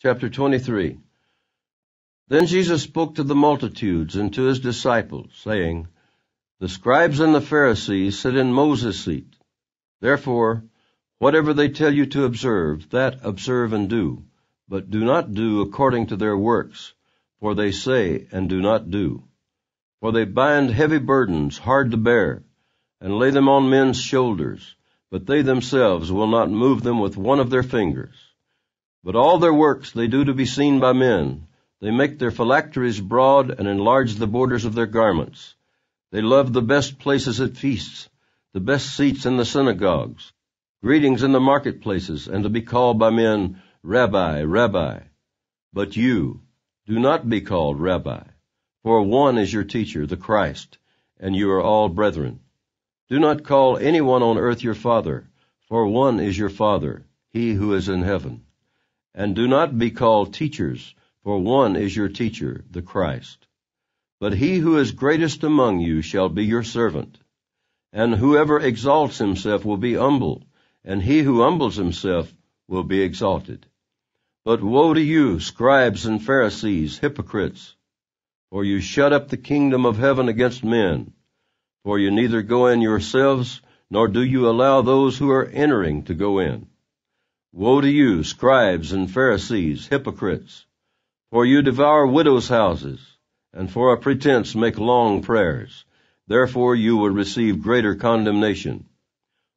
Chapter 23. Then Jesus spoke to the multitudes and to his disciples, saying, The scribes and the Pharisees sit in Moses' seat. Therefore, whatever they tell you to observe, that observe and do, but do not do according to their works, for they say and do not do. For they bind heavy burdens hard to bear, and lay them on men's shoulders, but they themselves will not move them with one of their fingers. But all their works they do to be seen by men. They make their phylacteries broad and enlarge the borders of their garments. They love the best places at feasts, the best seats in the synagogues, greetings in the marketplaces, and to be called by men, Rabbi, Rabbi. But you, do not be called Rabbi, for one is your teacher, the Christ, and you are all brethren. Do not call anyone on earth your father, for one is your Father, he who is in heaven. And do not be called teachers, for one is your teacher, the Christ. But he who is greatest among you shall be your servant. And whoever exalts himself will be humbled, and he who humbles himself will be exalted. But woe to you, scribes and Pharisees, hypocrites! For you shut up the kingdom of heaven against men. For you neither go in yourselves, nor do you allow those who are entering to go in. Woe to you, scribes and Pharisees, hypocrites! For you devour widows' houses, and for a pretense make long prayers. Therefore you will receive greater condemnation.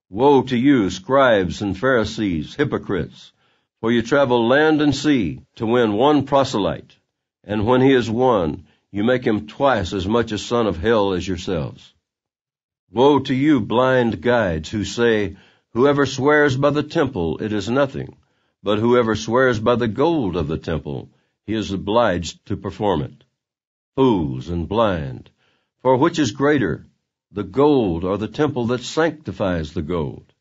Woe to you, scribes and Pharisees, hypocrites! For you travel land and sea to win one proselyte, and when he is won, you make him twice as much a son of hell as yourselves. Woe to you, blind guides, who say, Whoever swears by the temple, it is nothing, but whoever swears by the gold of the temple, he is obliged to perform it. Fools and blind! For which is greater, the gold or the temple that sanctifies the gold?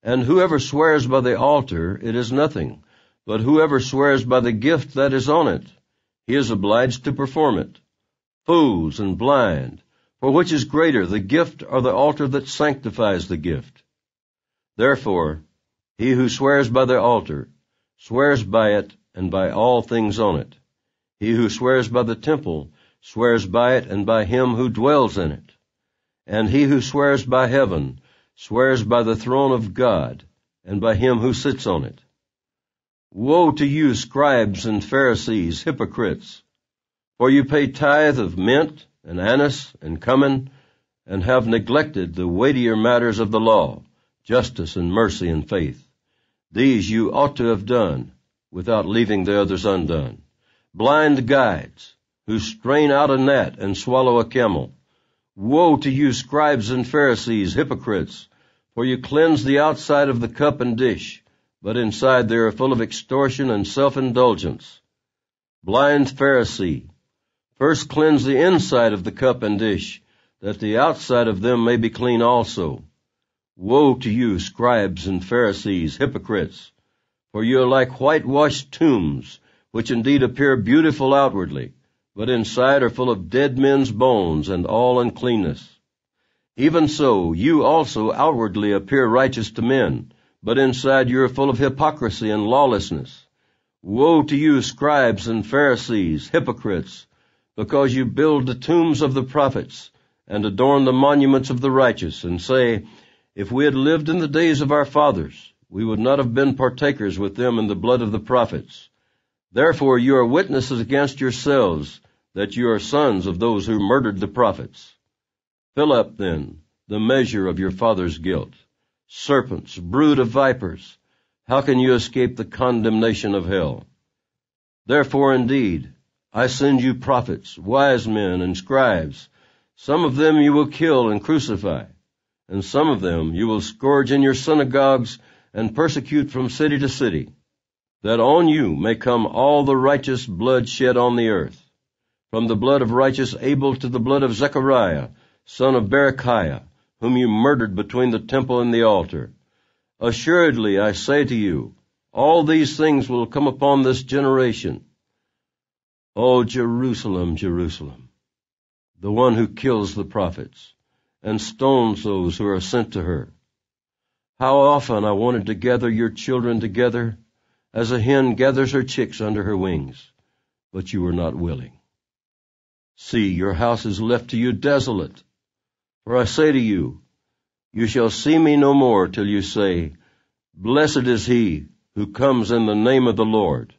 And whoever swears by the altar, it is nothing, but whoever swears by the gift that is on it, he is obliged to perform it. Fools and blind! For which is greater, the gift or the altar that sanctifies the gift? Therefore, he who swears by the altar, swears by it and by all things on it. He who swears by the temple, swears by it and by him who dwells in it. And he who swears by heaven, swears by the throne of God, and by him who sits on it. Woe to you, scribes and Pharisees, hypocrites! For you pay tithe of mint and anise and cumin, and have neglected the weightier matters of the law, justice and mercy and faith. These you ought to have done, without leaving the others undone. Blind guides, who strain out a gnat and swallow a camel. Woe to you, scribes and Pharisees, hypocrites! For you cleanse the outside of the cup and dish, but inside they are full of extortion and self-indulgence. Blind Pharisee! First cleanse the inside of the cup and dish, that the outside of them may be clean also. Woe to you, scribes and Pharisees, hypocrites! For you are like whitewashed tombs, which indeed appear beautiful outwardly, but inside are full of dead men's bones and all uncleanness. Even so, you also outwardly appear righteous to men, but inside you are full of hypocrisy and lawlessness. Woe to you, scribes and Pharisees, hypocrites! Because you build the tombs of the prophets, and adorn the monuments of the righteous, and say, If we had lived in the days of our fathers, we would not have been partakers with them in the blood of the prophets. Therefore you are witnesses against yourselves, that you are sons of those who murdered the prophets. Fill up, then, the measure of your father's guilt. Serpents, brood of vipers, how can you escape the condemnation of hell? Therefore, indeed, I send you prophets, wise men, and scribes. Some of them you will kill and crucify, and some of them you will scourge in your synagogues and persecute from city to city, that on you may come all the righteous blood shed on the earth, from the blood of righteous Abel to the blood of Zechariah, son of Berechiah, whom you murdered between the temple and the altar. Assuredly, I say to you, all these things will come upon this generation. O Jerusalem, Jerusalem, the one who kills the prophets and stones those who are sent to her. How often I wanted to gather your children together, as a hen gathers her chicks under her wings, but you were not willing. See, your house is left to you desolate. For I say to you, you shall see me no more till you say, Blessed is he who comes in the name of the Lord.